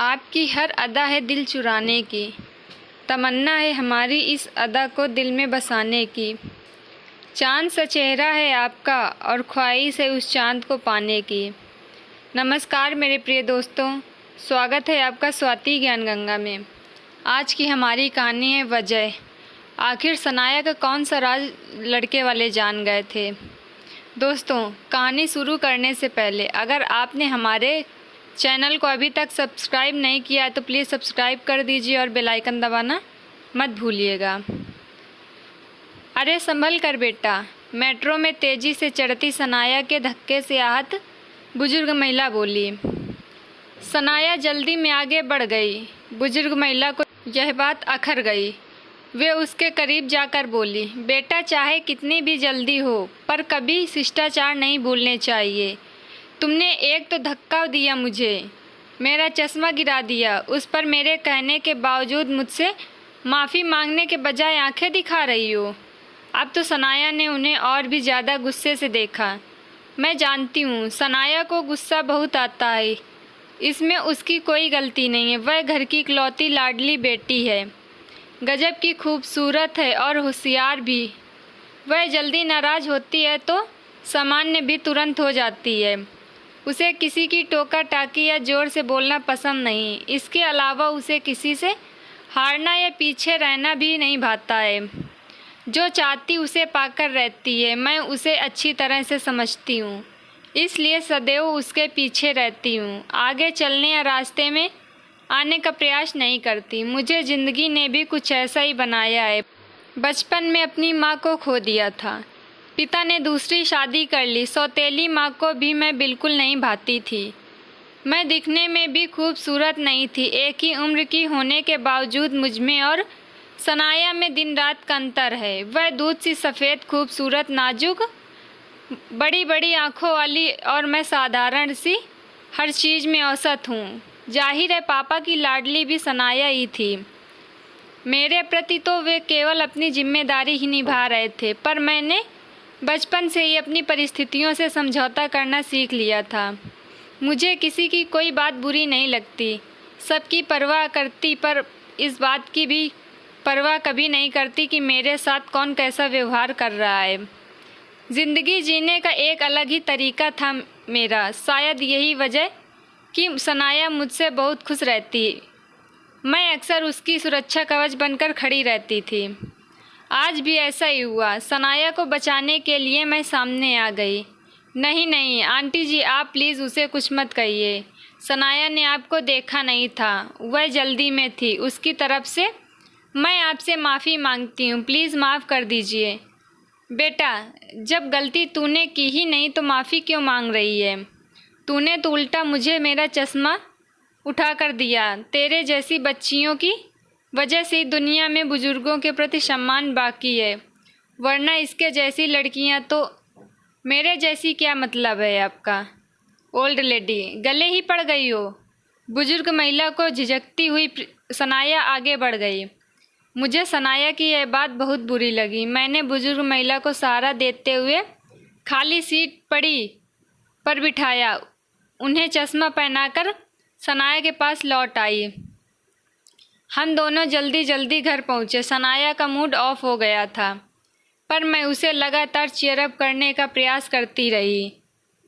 आपकी हर अदा है दिल चुराने की, तमन्ना है हमारी इस अदा को दिल में बसाने की। चाँद सा चेहरा है आपका और ख्वाहिश है उस चाँद को पाने की। नमस्कार मेरे प्रिय दोस्तों, स्वागत है आपका स्वाति ज्ञान गंगा में। आज की हमारी कहानी है वजह। आखिर सनाया का कौन सा राज लड़के वाले जान गए थे। दोस्तों, कहानी शुरू करने से पहले अगर आपने हमारे चैनल को अभी तक सब्सक्राइब नहीं किया है तो प्लीज़ सब्सक्राइब कर दीजिए और बेल आइकन दबाना मत भूलिएगा। अरे संभल कर बेटा, मेट्रो में तेज़ी से चढ़ती सनाया के धक्के से आहत बुजुर्ग महिला बोली। सनाया जल्दी में आगे बढ़ गई। बुजुर्ग महिला को यह बात अखर गई। वे उसके करीब जाकर बोली, बेटा चाहे कितनी भी जल्दी हो पर कभी शिष्टाचार नहीं भूलने चाहिए। तुमने एक तो धक्का दिया मुझे, मेरा चश्मा गिरा दिया, उस पर मेरे कहने के बावजूद मुझसे माफ़ी मांगने के बजाय आंखें दिखा रही हो। अब तो सनाया ने उन्हें और भी ज़्यादा गुस्से से देखा। मैं जानती हूँ सनाया को गुस्सा बहुत आता है, इसमें उसकी कोई गलती नहीं है। वह घर की इकलौती लाडली बेटी है, गजब की खूबसूरत है और होशियार भी। वह जल्दी नाराज़ होती है तो सामान्य भी तुरंत हो जाती है। उसे किसी की टोका टाकी या ज़ोर से बोलना पसंद नहीं। इसके अलावा उसे किसी से हारना या पीछे रहना भी नहीं भाता है। जो चाहती उसे पाकर रहती है। मैं उसे अच्छी तरह से समझती हूँ, इसलिए सदैव उसके पीछे रहती हूँ। आगे चलने या रास्ते में आने का प्रयास नहीं करती। मुझे ज़िंदगी ने भी कुछ ऐसा ही बनाया है। बचपन में अपनी माँ को खो दिया था, पिता ने दूसरी शादी कर ली। सौतेली माँ को भी मैं बिल्कुल नहीं भाती थी। मैं दिखने में भी खूबसूरत नहीं थी। एक ही उम्र की होने के बावजूद मुझमें और सनाया में दिन रात का अंतर है। वह दूध सी सफ़ेद, खूबसूरत, नाजुक, बड़ी बड़ी आँखों वाली और मैं साधारण सी, हर चीज़ में औसत हूँ। जाहिर है पापा की लाडली भी सनाया ही थी। मेरे प्रति तो वे केवल अपनी जिम्मेदारी ही निभा रहे थे, पर मैंने बचपन से ही अपनी परिस्थितियों से समझौता करना सीख लिया था। मुझे किसी की कोई बात बुरी नहीं लगती, सबकी परवाह करती, पर इस बात की भी परवाह कभी नहीं करती कि मेरे साथ कौन कैसा व्यवहार कर रहा है। ज़िंदगी जीने का एक अलग ही तरीका था मेरा। शायद यही वजह कि सनाया मुझसे बहुत खुश रहती। मैं अक्सर उसकी सुरक्षा कवच बनकर खड़ी रहती थी। आज भी ऐसा ही हुआ। सनाया को बचाने के लिए मैं सामने आ गई। नहीं नहीं आंटी जी, आप प्लीज़ उसे कुछ मत कहिए। सनाया ने आपको देखा नहीं था, वह जल्दी में थी। उसकी तरफ से मैं आपसे माफ़ी मांगती हूँ, प्लीज़ माफ़ कर दीजिए। बेटा, जब गलती तूने की ही नहीं तो माफ़ी क्यों मांग रही है। तूने तो उल्टा मुझे मेरा चश्मा उठा कर दिया। तेरे जैसी बच्चियों की वजह से दुनिया में बुजुर्गों के प्रति सम्मान बाकी है, वरना इसके जैसी लड़कियां तो। मेरे जैसी क्या मतलब है आपका? ओल्ड लेडी, गले ही पड़ गई हो। बुजुर्ग महिला को झिझकती हुई सनाया आगे बढ़ गई। मुझे सनाया की यह बात बहुत बुरी लगी। मैंने बुजुर्ग महिला को सहारा देते हुए खाली सीट पड़ी पर बिठाया। उन्हें चश्मा पहनाकर सनाया के पास लौट आई। हम दोनों जल्दी जल्दी घर पहुँचे। सनाया का मूड ऑफ हो गया था, पर मैं उसे लगातार चीयरअप करने का प्रयास करती रही।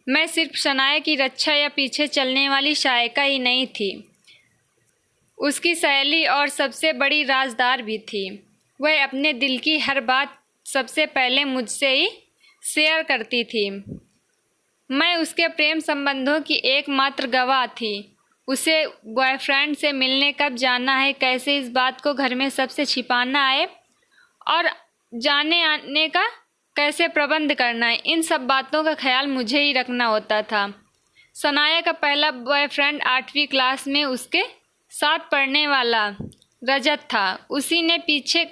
मैं सिर्फ सनाया की रक्षा या पीछे चलने वाली सहायिका ही नहीं थी, उसकी सहेली और सबसे बड़ी राजदार भी थी। वह अपने दिल की हर बात सबसे पहले मुझसे ही शेयर करती थी। मैं उसके प्रेम संबंधों की एकमात्र गवाह थी। उसे बॉयफ्रेंड से मिलने कब जाना है, कैसे इस बात को घर में सबसे छिपाना है और जाने आने का कैसे प्रबंध करना है, इन सब बातों का ख्याल मुझे ही रखना होता था। सनाया का पहला बॉयफ्रेंड 8वीं क्लास में उसके साथ पढ़ने वाला रजत था। उसी ने पीछे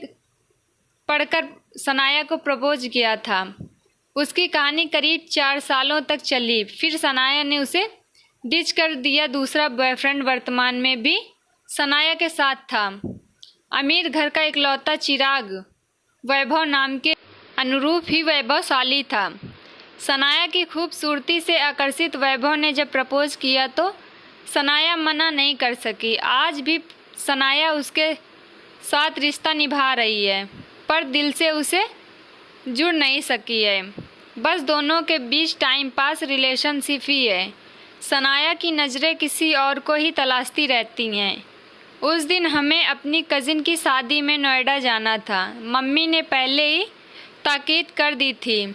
पढ़कर सनाया को प्रपोज किया था। उसकी कहानी करीब 4 सालों तक चली। फिर सनाया ने उसे डिच कर दिया। दूसरा बॉयफ्रेंड वर्तमान में भी सनाया के साथ था। अमीर घर का इकलौता चिराग वैभव नाम के अनुरूप ही वैभवशाली था। सनाया की खूबसूरती से आकर्षित वैभव ने जब प्रपोज किया तो सनाया मना नहीं कर सकी। आज भी सनाया उसके साथ रिश्ता निभा रही है, पर दिल से उसे जुड़ नहीं सकी है। बस दोनों के बीच टाइम पास रिलेशनशिप ही है। सनाया की नज़रें किसी और को ही तलाशती रहती हैं। उस दिन हमें अपनी कज़िन की शादी में नोएडा जाना था। मम्मी ने पहले ही ताकीद कर दी थी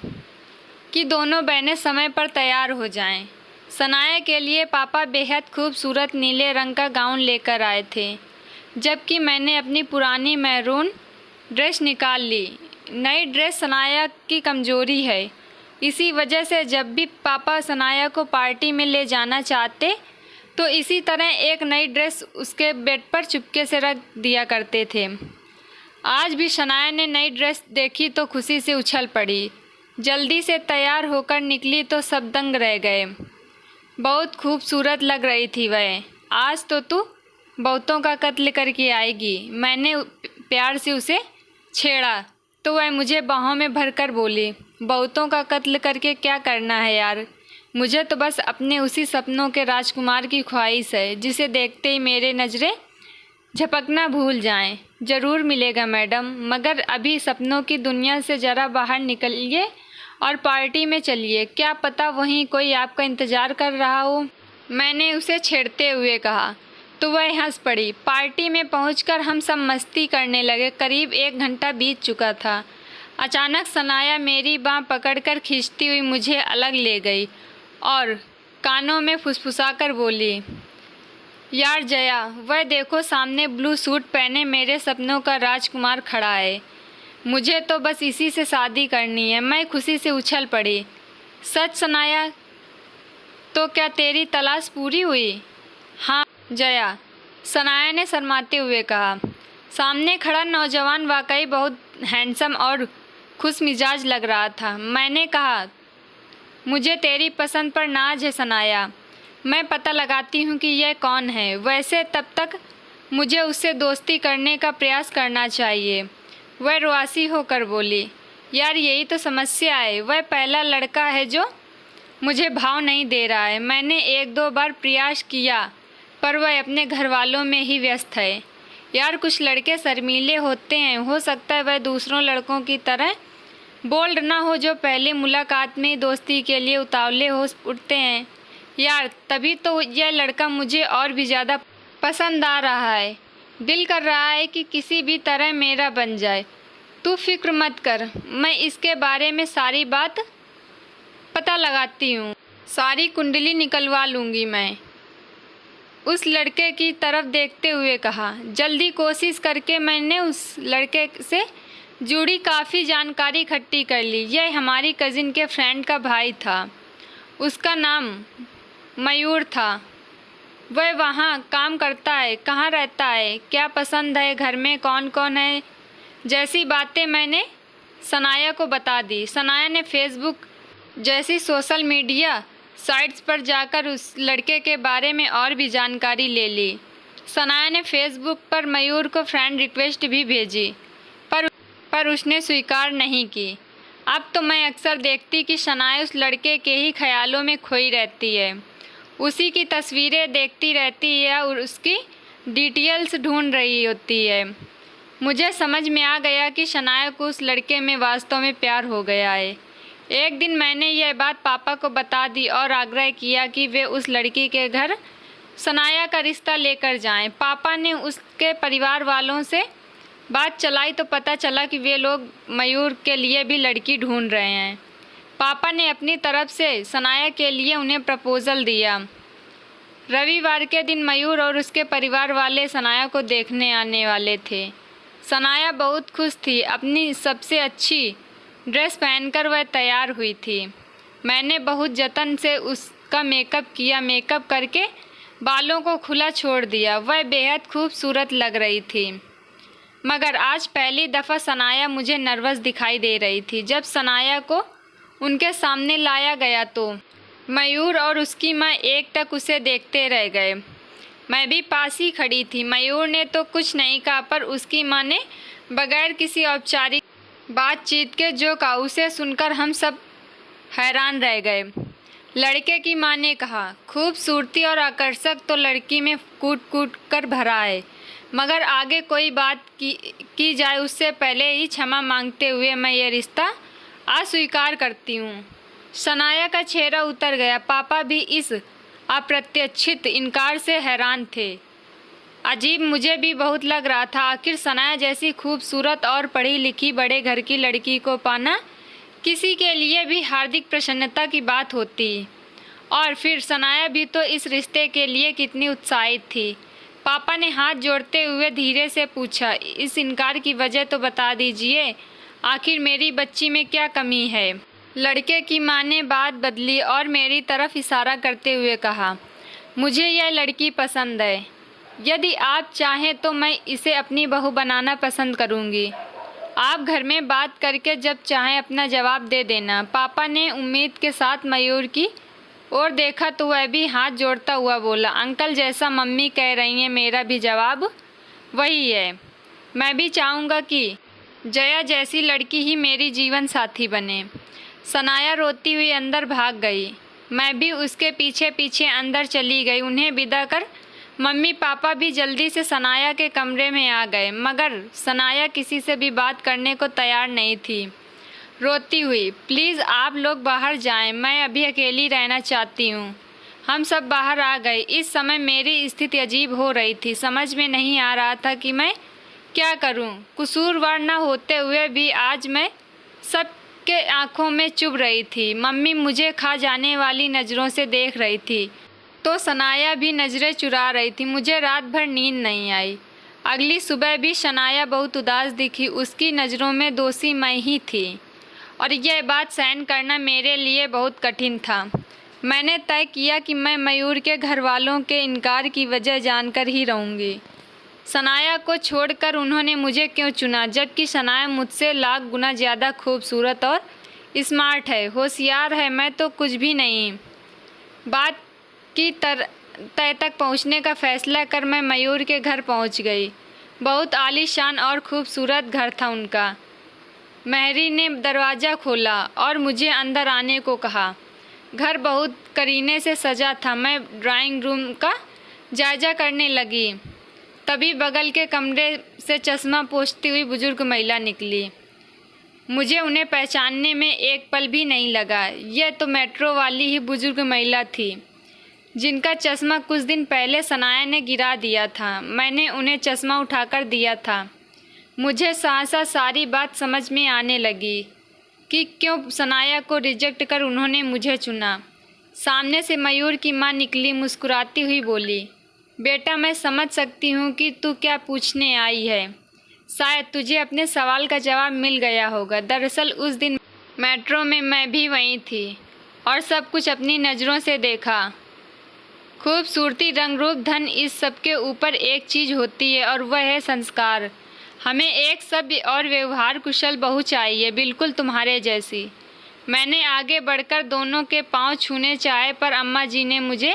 कि दोनों बहनें समय पर तैयार हो जाएं। सनाया के लिए पापा बेहद खूबसूरत नीले रंग का गाउन लेकर आए थे, जबकि मैंने अपनी पुरानी मैरून ड्रेस निकाल ली। नई ड्रेस सनाया की कमज़ोरी है, इसी वजह से जब भी पापा सनाया को पार्टी में ले जाना चाहते तो इसी तरह एक नई ड्रेस उसके बेड पर चुपके से रख दिया करते थे। आज भी सनाया ने नई ड्रेस देखी तो खुशी से उछल पड़ी। जल्दी से तैयार होकर निकली तो सब दंग रह गए। बहुत खूबसूरत लग रही थी वह। आज तो तू बहुतों का कत्ल करके आएगी। मैंने प्यार से उसे छेड़ा तो वह मुझे बाहों में भरकर बोली, बहुतों का कत्ल करके क्या करना है यार, मुझे तो बस अपने उसी सपनों के राजकुमार की ख्वाहिश है जिसे देखते ही मेरे नज़रें झपकना भूल जाएं। ज़रूर मिलेगा मैडम, मगर अभी सपनों की दुनिया से ज़रा बाहर निकलिए और पार्टी में चलिए, क्या पता वहीं कोई आपका इंतज़ार कर रहा हो। मैंने उसे छेड़ते हुए कहा तो वह हंस पड़ी। पार्टी में पहुंचकर हम सब मस्ती करने लगे। करीब 1 घंटा बीत चुका था। अचानक सनाया मेरी बाँह पकड़कर खींचती हुई मुझे अलग ले गई और कानों में फुसफुसाकर बोली, यार जया, वह देखो सामने ब्लू सूट पहने मेरे सपनों का राजकुमार खड़ा है। मुझे तो बस इसी से शादी करनी है। मैं खुशी से उछल पड़ी। सच सनाया, तो क्या तेरी तलाश पूरी हुई? हाँ जया, सनाया ने शर्माते हुए कहा। सामने खड़ा नौजवान वाकई बहुत हैंडसम और खुश मिजाज लग रहा था। मैंने कहा, मुझे तेरी पसंद पर नाज है सनाया, मैं पता लगाती हूँ कि यह कौन है। वैसे तब तक मुझे उससे दोस्ती करने का प्रयास करना चाहिए। वह रुआसी होकर बोली, यार यही तो समस्या है, वह पहला लड़का है जो मुझे भाव नहीं दे रहा है। मैंने 1-2 बार प्रयास किया पर वह अपने घर वालों में ही व्यस्त है। यार कुछ लड़के शर्मीले होते हैं, हो सकता है वह दूसरों लड़कों की तरह बोल्ड ना हो जो पहली मुलाकात में ही दोस्ती के लिए उतावले हो उठते हैं। यार तभी तो यह लड़का मुझे और भी ज़्यादा पसंद आ रहा है। दिल कर रहा है कि किसी भी तरह मेरा बन जाए। तू फिक्र मत कर, मैं इसके बारे में सारी बात पता लगाती हूँ, सारी कुंडली निकलवा लूँगी। मैं उस लड़के की तरफ देखते हुए कहा। जल्दी कोशिश करके मैंने उस लड़के से जुड़ी काफ़ी जानकारी इकट्ठी कर ली। यह हमारी कज़िन के फ्रेंड का भाई था। उसका नाम मयूर था। वह वहाँ काम करता है, कहाँ रहता है, क्या पसंद है, घर में कौन कौन है, जैसी बातें मैंने सनाया को बता दी। सनाया ने फेसबुक जैसी सोशल मीडिया साइट्स पर जाकर उस लड़के के बारे में और भी जानकारी ले ली। सनाया ने फेसबुक पर मयूर को फ्रेंड रिक्वेस्ट भी भेजी, पर उसने स्वीकार नहीं की। अब तो मैं अक्सर देखती कि सनाया उस लड़के के ही ख्यालों में खोई रहती है, उसी की तस्वीरें देखती रहती है और उसकी डिटेल्स ढूंढ रही होती है। मुझे समझ में आ गया कि सनाया को उस लड़के में वास्तव में प्यार हो गया है। एक दिन मैंने यह बात पापा को बता दी और आग्रह किया कि वे उस लड़की के घर सनाया का रिश्ता लेकर जाएं। पापा ने उसके परिवार वालों से बात चलाई तो पता चला कि वे लोग मयूर के लिए भी लड़की ढूंढ रहे हैं। पापा ने अपनी तरफ से सनाया के लिए उन्हें प्रपोज़ल दिया। रविवार के दिन मयूर और उसके परिवार वाले सनाया को देखने आने वाले थे। सनाया बहुत खुश थी। अपनी सबसे अच्छी ड्रेस पहनकर वह तैयार हुई थी। मैंने बहुत जतन से उसका मेकअप किया। मेकअप करके बालों को खुला छोड़ दिया। वह बेहद खूबसूरत लग रही थी, मगर आज पहली दफ़ा सनाया मुझे नर्वस दिखाई दे रही थी। जब सनाया को उनके सामने लाया गया तो मयूर और उसकी माँ एकटक उसे देखते रह गए। मैं भी पास ही खड़ी थी। मयूर ने तो कुछ नहीं कहा, पर उसकी माँ ने बगैर किसी औपचारिक बातचीत के जो कहा उसे सुनकर हम सब हैरान रह गए। लड़के की माँ ने कहा, खूबसूरती और आकर्षक तो लड़की में कूट कूट कर भरा है, मगर आगे कोई बात की जाए उससे पहले ही क्षमा मांगते हुए मैं ये रिश्ता अस्वीकार करती हूँ। सनाया का चेहरा उतर गया। पापा भी इस अप्रत्याशित इनकार से हैरान थे। अजीब मुझे भी बहुत लग रहा था। आखिर सनाया जैसी खूबसूरत और पढ़ी लिखी बड़े घर की लड़की को पाना किसी के लिए भी हार्दिक प्रसन्नता की बात होती। और फिर सनाया भी तो इस रिश्ते के लिए कितनी उत्साहित थी। पापा ने हाथ जोड़ते हुए धीरे से पूछा, इस इनकार की वजह तो बता दीजिए, आखिर मेरी बच्ची में क्या कमी है। लड़के की माँ ने बात बदली और मेरी तरफ इशारा करते हुए कहा, मुझे यह लड़की पसंद है। यदि आप चाहें तो मैं इसे अपनी बहू बनाना पसंद करूंगी। आप घर में बात करके जब चाहें अपना जवाब दे देना। पापा ने उम्मीद के साथ मयूर की ओर देखा तो वह भी हाथ जोड़ता हुआ बोला, अंकल जैसा मम्मी कह रही हैं मेरा भी जवाब वही है। मैं भी चाहूँगा कि जया जैसी लड़की ही मेरी जीवन साथी बने। सनाया रोती हुई अंदर भाग गई। मैं भी उसके पीछे पीछे अंदर चली गई। उन्हें विदा कर मम्मी पापा भी जल्दी से सनाया के कमरे में आ गए, मगर सनाया किसी से भी बात करने को तैयार नहीं थी। रोती हुई, प्लीज़ आप लोग बाहर जाएं, मैं अभी अकेली रहना चाहती हूँ। हम सब बाहर आ गए। इस समय मेरी स्थिति अजीब हो रही थी। समझ में नहीं आ रहा था कि मैं क्या करूँ। कसूरवार न होते हुए भी आज मैं सबके आंखों में चुभ रही थी। मम्मी मुझे खा जाने वाली नज़रों से देख रही थी तो सनाया भी नज़रें चुरा रही थी। मुझे रात भर नींद नहीं आई। अगली सुबह भी सनाया बहुत उदास दिखी। उसकी नज़रों में दोषी मैं ही थी और यह बात सहन करना मेरे लिए बहुत कठिन था। मैंने तय किया कि मैं मयूर के घर वालों के इनकार की वजह जानकर ही रहूँगी। सनाया को छोड़कर उन्होंने मुझे क्यों चुना, जबकि सनाया मुझसे लाख गुना ज़्यादा खूबसूरत और स्मार्ट है, होशियार है। मैं तो कुछ भी नहीं। बात की तय तक पहुंचने का फैसला कर मैं मयूर के घर पहुंच गई। बहुत आलीशान और खूबसूरत घर था उनका। महरी ने दरवाज़ा खोला और मुझे अंदर आने को कहा। घर बहुत करीने से सजा था। मैं ड्राइंग रूम का जायजा करने लगी, तभी बगल के कमरे से चश्मा पोंछती हुई बुजुर्ग महिला निकली। मुझे उन्हें पहचानने में एक पल भी नहीं लगा। यह तो मेट्रो वाली ही बुजुर्ग महिला थी जिनका चश्मा कुछ दिन पहले सनाया ने गिरा दिया था। मैंने उन्हें चश्मा उठाकर दिया था। मुझे सहसा सारी बात समझ में आने लगी कि क्यों सनाया को रिजेक्ट कर उन्होंने मुझे चुना। सामने से मयूर की माँ निकली। मुस्कुराती हुई बोली, बेटा मैं समझ सकती हूँ कि तू क्या पूछने आई है। शायद तुझे अपने सवाल का जवाब मिल गया होगा। दरअसल उस दिन मेट्रो में मैं भी वहीं थी और सब कुछ अपनी नज़रों से देखा। खूबसूरती, रंग रूप, धन, इस सब के ऊपर एक चीज़ होती है और वह है संस्कार। हमें एक सभ्य और व्यवहार कुशल बहू चाहिए, बिल्कुल तुम्हारे जैसी। मैंने आगे बढ़कर दोनों के पांव छूने चाहे पर अम्मा जी ने मुझे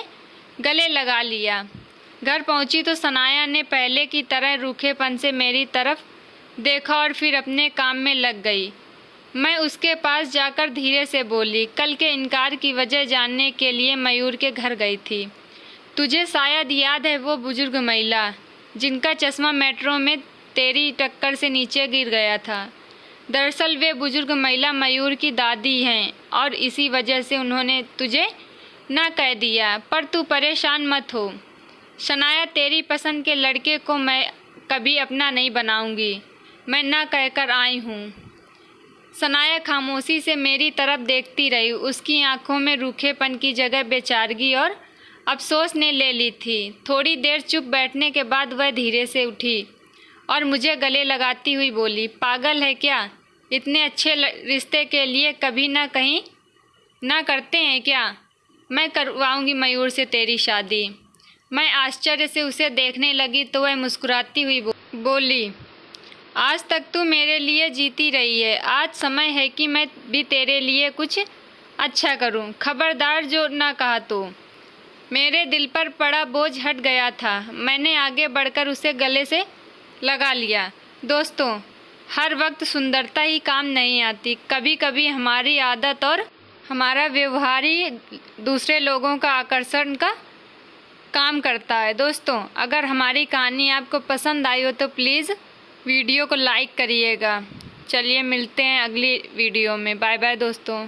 गले लगा लिया। घर पहुंची तो सनाया ने पहले की तरह रूखेपन से मेरी तरफ देखा और फिर अपने काम में लग गई। मैं उसके पास जाकर धीरे से बोली, कल के इनकार की वजह जानने के लिए मयूर के घर गई थी। तुझे शायद याद है वो बुजुर्ग महिला जिनका चश्मा मेट्रो में तेरी टक्कर से नीचे गिर गया था। दरअसल वे बुजुर्ग महिला मयूर की दादी हैं और इसी वजह से उन्होंने तुझे ना कह दिया। पर तू परेशान मत हो सनाया, तेरी पसंद के लड़के को मैं कभी अपना नहीं बनाऊंगी। मैं ना कहकर आई हूँ। सनाया खामोशी से मेरी तरफ देखती रही। उसकी आंखों में रूखेपन की जगह बेचारगी और अफसोस ने ले ली थी। थोड़ी देर चुप बैठने के बाद वह धीरे से उठी और मुझे गले लगाती हुई बोली, पागल है क्या? इतने अच्छे रिश्ते के लिए कभी ना कहीं ना करते हैं क्या? मैं करवाऊंगी मयूर से तेरी शादी। मैं आश्चर्य से उसे देखने लगी तो वह मुस्कुराती हुई बोली, आज तक तू मेरे लिए जीती रही है। आज समय है कि मैं भी तेरे लिए कुछ अच्छा करूं। खबरदार जो ना कहा तो। मेरे दिल पर पड़ा बोझ हट गया था। मैंने आगे बढ़कर उसे गले से लगा लिया। दोस्तों, हर वक्त सुंदरता ही काम नहीं आती। कभी कभी हमारी आदत और हमारा व्यवहार ही दूसरे लोगों का आकर्षण का काम करता है। दोस्तों, अगर हमारी कहानी आपको पसंद आई हो तो प्लीज़ वीडियो को लाइक करिएगा। चलिए मिलते हैं अगली वीडियो में। बाय बाय दोस्तों।